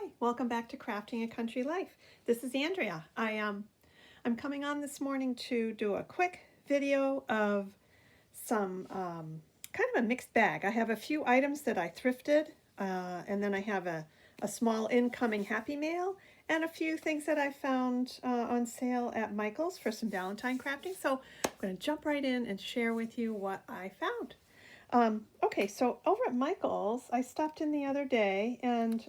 Hi, welcome back to Crafting a Country Life. This is Andrea. I'm coming on this morning to do a quick video of some kind of a mixed bag. I have a few items that I thrifted, and then I have a small incoming Happy Mail, and a few things that I found on sale at Michael's for some Valentine crafting. So I'm going to jump right in and share with you what I found. Okay, so over at Michael's, I stopped in the other day and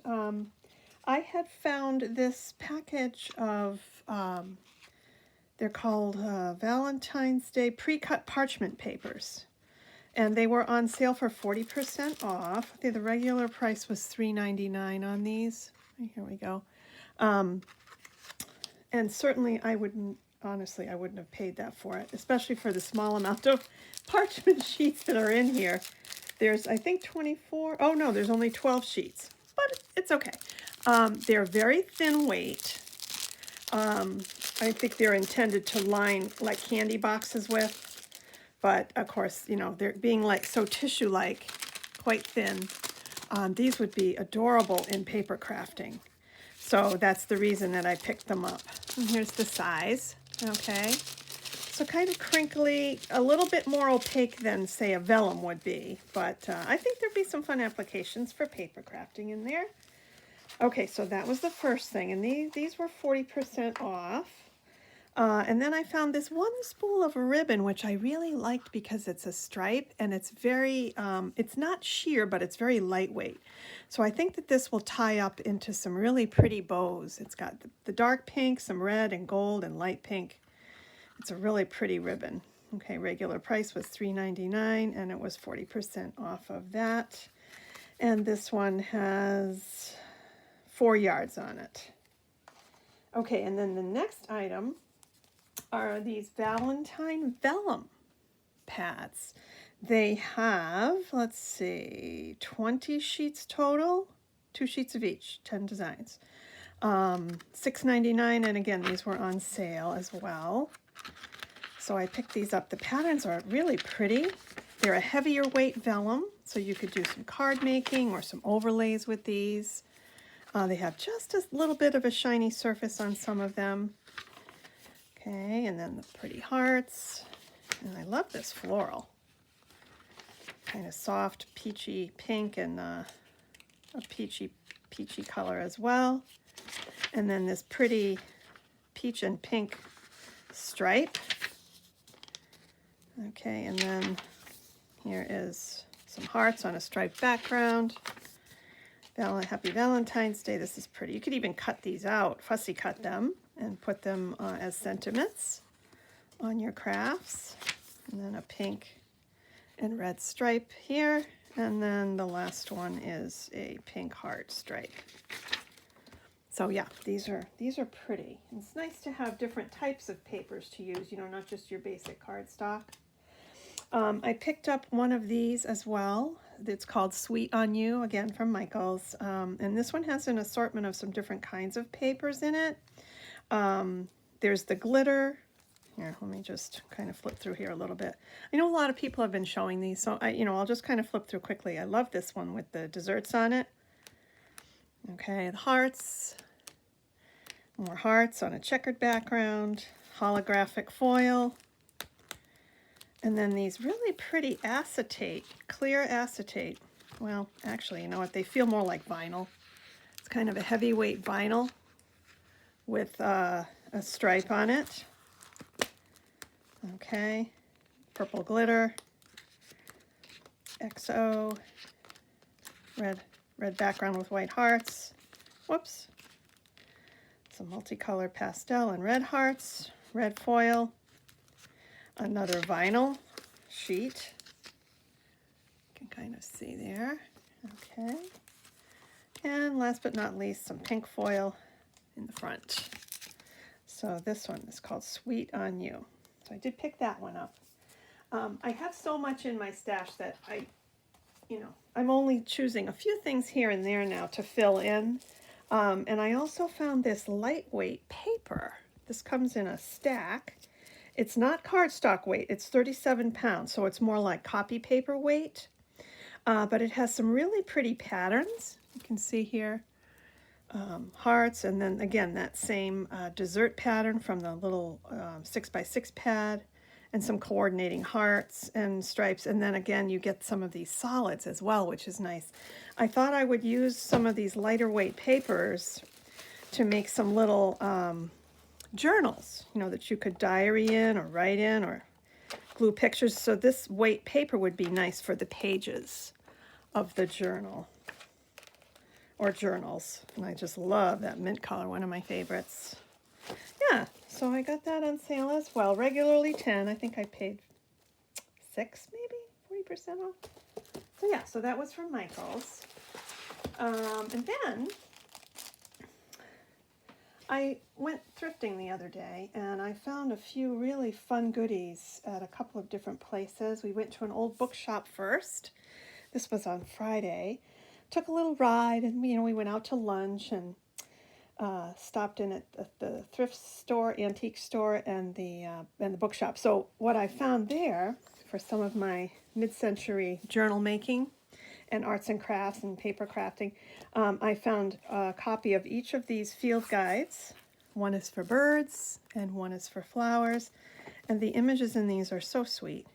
I had found this package of, they're called Valentine's Day pre-cut parchment papers. And they were on sale for 40% off. I think the regular price was $3.99 on these. Here we go. And certainly I wouldn't, honestly, I wouldn't have paid that for it, especially for the small amount of parchment sheets that are in here. There's, I think, 24. Oh, no, there's only 12 sheets, but it's okay. They're very thin weight. I think they're intended to line like candy boxes with, but of course, you know, they're being like so tissue-like, quite thin. These would be adorable in paper crafting. So that's the reason that I picked them up. And here's the size, okay? So kind of crinkly, a little bit more opaque than, say, a vellum would be. But I think there'd be some fun applications for paper crafting in there. Okay, so that was the first thing. And these were 40% off. And then I found this one spool of ribbon, which I really liked because it's a stripe and it's very, it's not sheer, but it's very lightweight. So I think that this will tie up into some really pretty bows. It's got the dark pink, some red and gold and light pink. It's a really pretty ribbon. Okay, regular price was $3.99 and it was 40% off of that. And this one has 4 yards on it. Okay, and then the next item are these Valentine vellum pads. They have, let's see, 20 sheets total, 2 sheets of each, 10 designs. $6.99, and again, these were on sale as well. So I picked these up. The patterns are really pretty. They're a heavier weight vellum, so you could do some card making or some overlays with these. They have just a little bit of a shiny surface on some of them. Okay, and then the pretty hearts. And I love this floral. Kind of soft, peachy pink and a peachy color as well. And then this pretty peach and pink stripe. Okay, and then here is some hearts on a striped background. Happy Valentine's Day. This is pretty. You could even cut these out, fussy cut them, and put them as sentiments on your crafts. And then a pink and red stripe here. And then the last one is a pink heart stripe. So yeah, these are pretty. It's nice to have different types of papers to use, you know, not just your basic cardstock. I picked up one of these as well. It's called Sweet on You, again from Michael's. And this one has an assortment of some different kinds of papers in it. There's the glitter. Here, let me just kind of flip through here a little bit. I know a lot of people have been showing these, so I'll just kind of flip through quickly. I love this one with the desserts on it. Okay, the hearts. More hearts on a checkered background. Holographic foil. And then these really pretty acetate, clear acetate. Well, actually, you know what? They feel more like vinyl. It's kind of a heavyweight vinyl with a stripe on it. Okay, purple glitter, XO, red background with white hearts. Whoops. Some multicolored pastel and red hearts, red foil. Another vinyl sheet. You can kind of see there. Okay. And last but not least, some pink foil in the front. So this one is called Sweet on You. So I did pick that one up. I have so much in my stash that I'm only choosing a few things here and there now to fill in. And I also found this lightweight paper. This comes in a stack. It's not cardstock weight, it's 37 pounds, so it's more like copy paper weight. But it has some really pretty patterns. You can see here hearts, and then again that same dessert pattern from the little 6x6 pad, and some coordinating hearts and stripes, and then again you get some of these solids as well, which is nice. I thought I would use some of these lighter weight papers to make some little journals, you know, that you could diary in or write in or glue pictures. So this weight paper would be nice for the pages of the journal or journals. And I just love that mint color, one of my favorites. Yeah, so I got that on sale as well. Regularly 10, I think I paid 6 maybe, 40% off. So yeah, so that was from Michael's. And then I went thrifting the other day and I found a few really fun goodies at a couple of different places. We went to an old bookshop first. This was on Friday. Took a little ride and we went out to lunch and stopped in at the thrift store, antique store, and the bookshop. So what I found there for some of my mid-century journal making and arts and crafts and paper crafting, I found a copy of each of these field guides. One is for birds and one is for flowers, and the images in these are so sweet.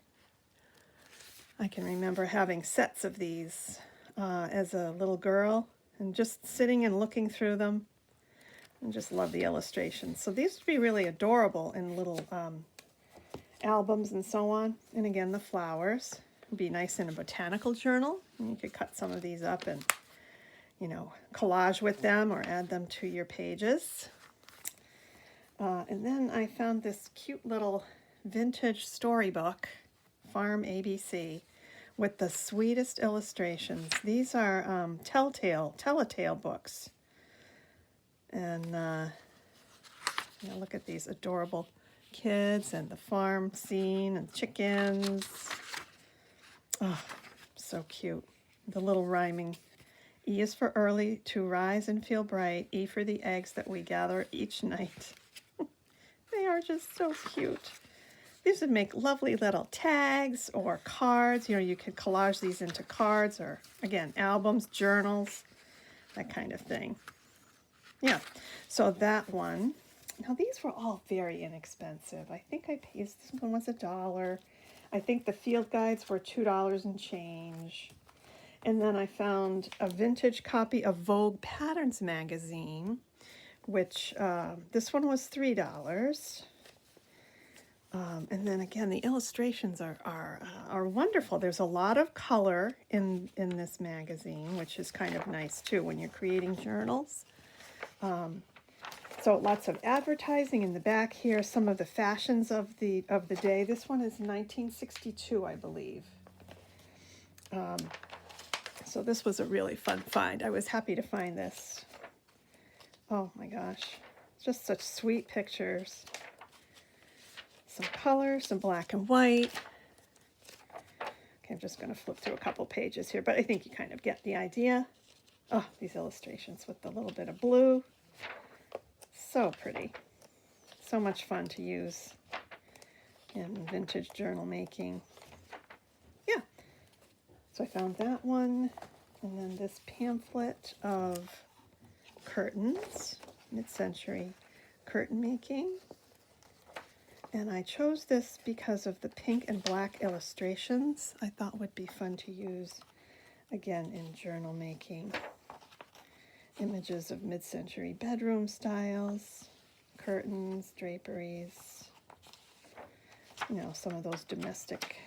I can remember having sets of these as a little girl and just sitting and looking through them. I just love the illustrations. So these would be really adorable in little albums and so on. And again, the flowers would be nice in a botanical journal. And you could cut some of these up and, collage with them or add them to your pages. And then I found this cute little vintage storybook, Farm ABC, with the sweetest illustrations. These are telltale books. And look at these adorable kids and the farm scene and chickens. Oh, so cute. The little rhyming. E is for early, to rise and feel bright. E for the eggs that we gather each night. They are just so cute. These would make lovely little tags or cards. You could collage these into cards or, again, albums, journals, that kind of thing. Yeah, so that one. Now, these were all very inexpensive. I think I paid, this one was $1. I think the field guides were $2 and change. And then I found a vintage copy of Vogue Patterns magazine, which this one was $3. And then again, the illustrations are wonderful. There's a lot of color in this magazine, which is kind of nice too when you're creating journals. So lots of advertising in the back here. Some of the fashions of the day. This one is 1962, I believe. So this was a really fun find. I was happy to find this. Oh my gosh, just such sweet pictures. Some color, some black and white. Okay, I'm just going to flip through a couple pages here, but I think you kind of get the idea. Oh, these illustrations with the little bit of blue. So pretty. So much fun to use in vintage journal making. Yeah. So I found that one. And then this pamphlet of curtains, mid-century curtain making. And I chose this because of the pink and black illustrations I thought would be fun to use, again, in journal making. Images of mid-century bedroom styles, curtains, draperies, some of those domestic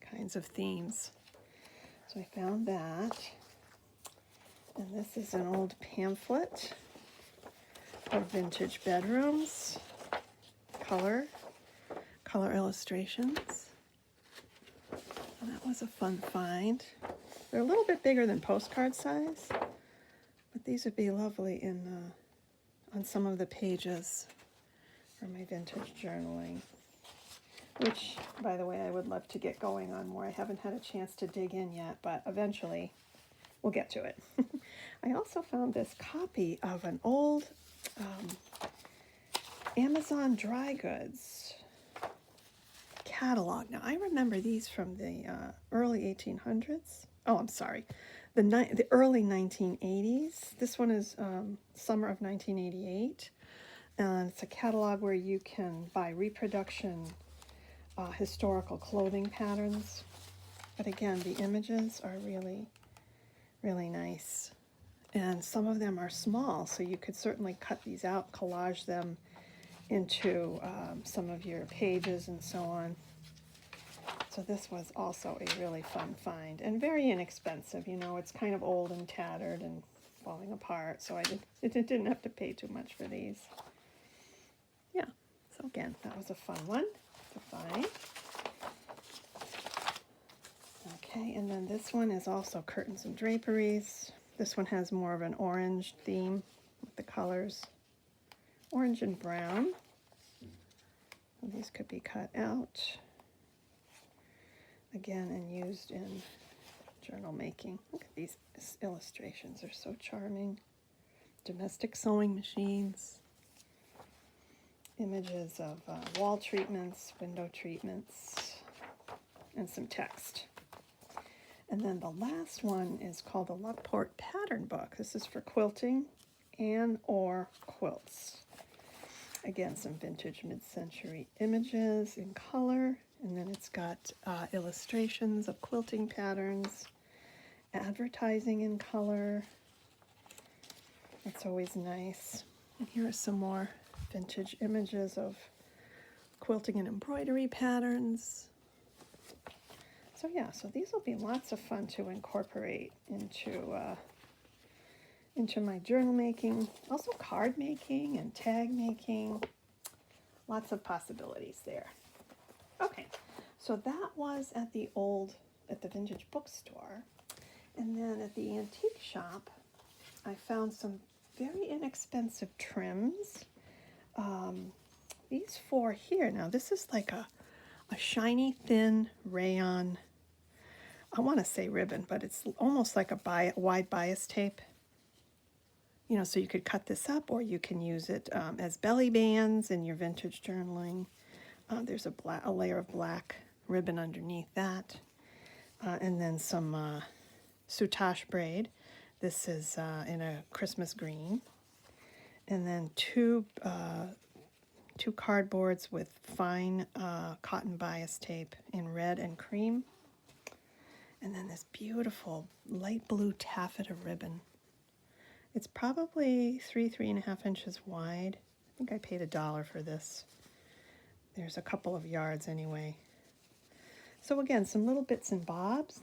kinds of themes. So I found that. And this is an old pamphlet of vintage bedrooms, color illustrations. And that was a fun find. They're a little bit bigger than postcard size, but these would be lovely on some of the pages for my vintage journaling, which, by the way, I would love to get going on more. I haven't had a chance to dig in yet, but eventually we'll get to it. I also found this copy of an old Amazon dry goods catalog. Now, I remember these from the early 1800s. Oh, I'm sorry. the early 1980s. This one is summer of 1988. And it's a catalog where you can buy reproduction historical clothing patterns. But again, the images are really, really nice. And some of them are small, so you could certainly cut these out, collage them into some of your pages and so on. So this was also a really fun find and very inexpensive. You know, it's kind of old and tattered and falling apart, so I didn't have to pay too much for these. Yeah, so again, that was a fun one to find. Okay, and then this one is also curtains and draperies. This one has more of an orange theme with the colors, orange and brown. And these could be cut out again and used in journal making. Look at these illustrations, they're so charming. Domestic sewing machines, images of wall treatments, window treatments, and some text. And then the last one is called the Lockport Pattern Book. This is for quilting and or quilts. Again, some vintage mid-century images in color, and then it's got illustrations of quilting patterns, advertising in color. That's always nice. And here are some more vintage images of quilting and embroidery patterns. So yeah, so these will be lots of fun to incorporate into my journal making, also card making and tag making. Lots of possibilities there. Okay, so that was at the vintage bookstore. And then at the antique shop, I found some very inexpensive trims. These four here, now this is like a shiny, thin rayon, I want to say ribbon, but it's almost like a wide bias tape. You know, so you could cut this up, or you can use it as belly bands in your vintage journaling. There's a layer of black ribbon underneath that. And then some soutache braid. This is in a Christmas green. And then two cardboards with fine cotton bias tape in red and cream. And then this beautiful light blue taffeta ribbon. It's probably 3.5 inches wide. I think I paid $1 for this. There's a couple of yards anyway. So again, some little bits and bobs.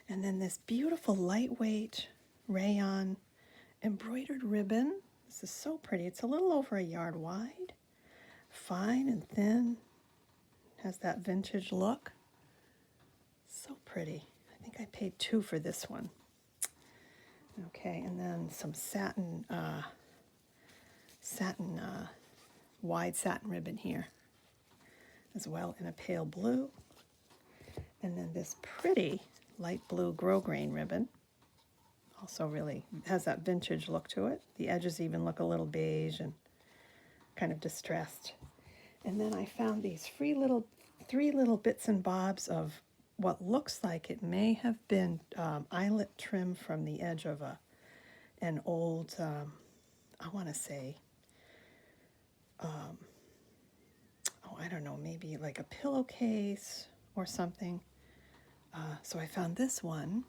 And then this beautiful lightweight rayon embroidered ribbon. This is so pretty. It's a little over a yard wide. Fine and thin. Has that vintage look. So pretty. I think I paid $2 for this one. Okay, and then some wide satin ribbon here as well in a pale blue. And then this pretty light blue grosgrain ribbon. Also really has that vintage look to it. The edges even look a little beige and kind of distressed. And then I found these three little bits and bobs of what looks like it may have been eyelet trim from the edge of an old, I want to say, I don't know, maybe like a pillowcase or something. So I found this one,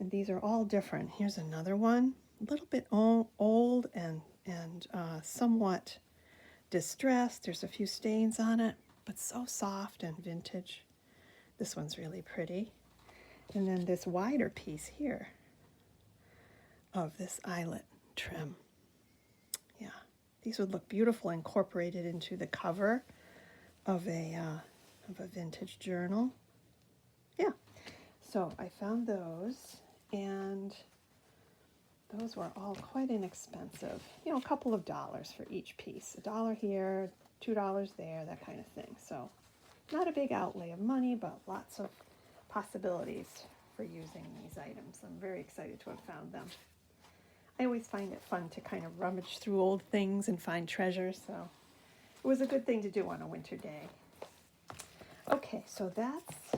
and these are all different. Here's another one, a little bit old and somewhat distressed. There's a few stains on it, but so soft and vintage. This one's really pretty. And then this wider piece here of this eyelet trim. Yeah, these would look beautiful incorporated into the cover of a vintage journal. Yeah, so I found those, and those were all quite inexpensive. You know, a couple of dollars for each piece. $1 here, $2 there, that kind of thing. So not a big outlay of money, but lots of possibilities for using these items. I'm very excited to have found them. I always find it fun to kind of rummage through old things and find treasures, so it was a good thing to do on a winter day. Okay, so that's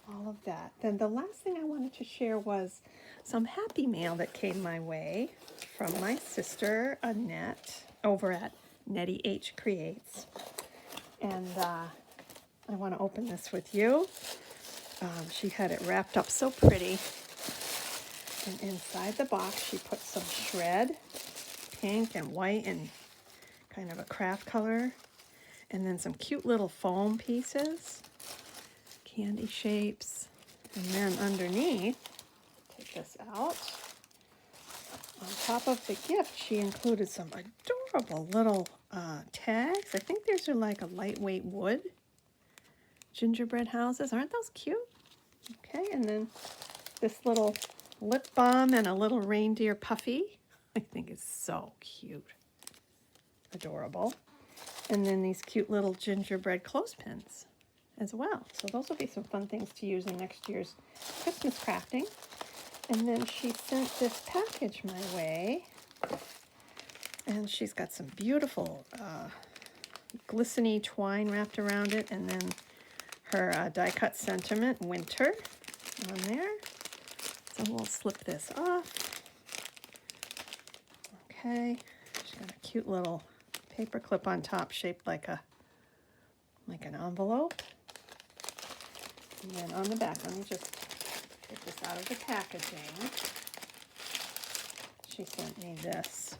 all of that. Then the last thing I wanted to share was some happy mail that came my way from my sister Annette over at Nettie H Creates. And I want to open this with you. She had it wrapped up so pretty. And inside the box, she put some shred, pink and white and kind of a craft color. And then some cute little foam pieces, candy shapes. And then underneath, take this out. On top of the gift, she included some adorable little tags. I think these are like a lightweight wood gingerbread houses. Aren't those cute? Okay, and then this little lip balm and a little reindeer puffy. I think it's so cute. Adorable. And then these cute little gingerbread clothespins as well. So those will be some fun things to use in next year's Christmas crafting. And then she sent this package my way. And she's got some beautiful glistening twine wrapped around it. And then her die-cut sentiment, winter, on there. So we'll slip this off. Okay. She's got a cute little paper clip on top shaped like an envelope. And then on the back, let me just get this out of the packaging. She sent me this.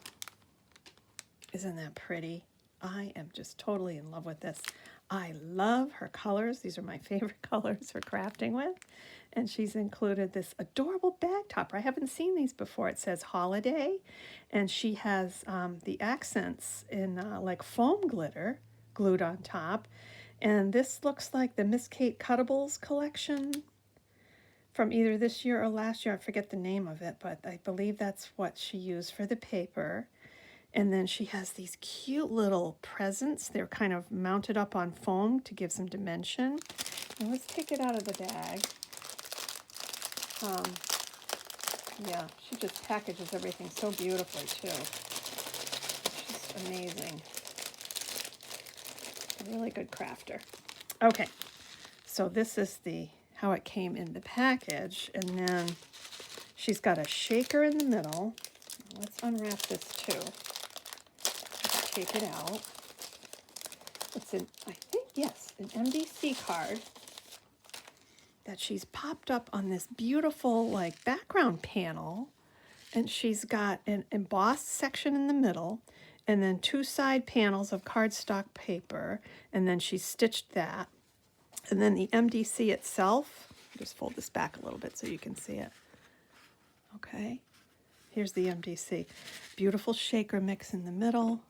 Isn't that pretty? I am just totally in love with this. I love her colors. These are my favorite colors for crafting with. And she's included this adorable bag topper. I haven't seen these before. It says holiday. And she has the accents in like foam glitter glued on top. And this looks like the Miss Kate Cuttables collection from either this year or last year. I forget the name of it, but I believe that's what she used for the paper. And then she has these cute little presents. They're kind of mounted up on foam to give some dimension. And let's take it out of the bag. Yeah, she just packages everything so beautifully too. It's just amazing. A really good crafter. Okay, so this is how it came in the package. And then she's got a shaker in the middle. Let's unwrap this too. Take it out. It's I think, yes, an MDC card that she's popped up on this beautiful like background panel. And she's got an embossed section in the middle and then two side panels of cardstock paper. And then she stitched that. And then the MDC itself, just fold this back a little bit so you can see it. Okay, here's the MDC. Beautiful shaker mix in the middle.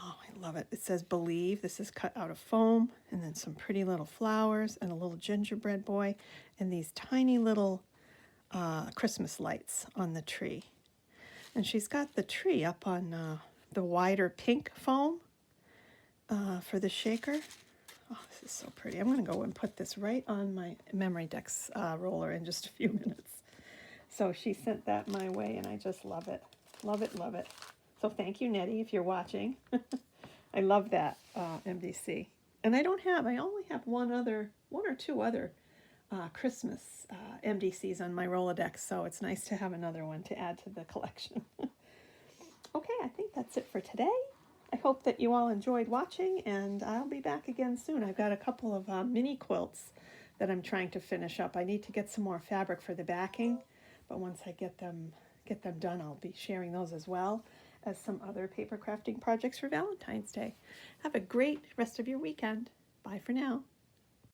Oh, I love it. It says Believe. This is cut out of foam. And then some pretty little flowers and a little gingerbread boy. And these tiny little Christmas lights on the tree. And she's got the tree up on the wider pink foam for the shaker. Oh, this is so pretty. I'm going to go and put this right on my Memory Decks roller in just a few minutes. So she sent that my way, and I just love it. Love it, love it. So thank you, Nettie, if you're watching. I love that MDC. And I only have one or two other Christmas MDCs on my Rolodex, so it's nice to have another one to add to the collection. Okay, I think that's it for today. I hope that you all enjoyed watching, and I'll be back again soon. I've got a couple of mini quilts that I'm trying to finish up. I need to get some more fabric for the backing, but once I get them done, I'll be sharing those as well as some other paper crafting projects for Valentine's Day. Have a great rest of your weekend. Bye for now.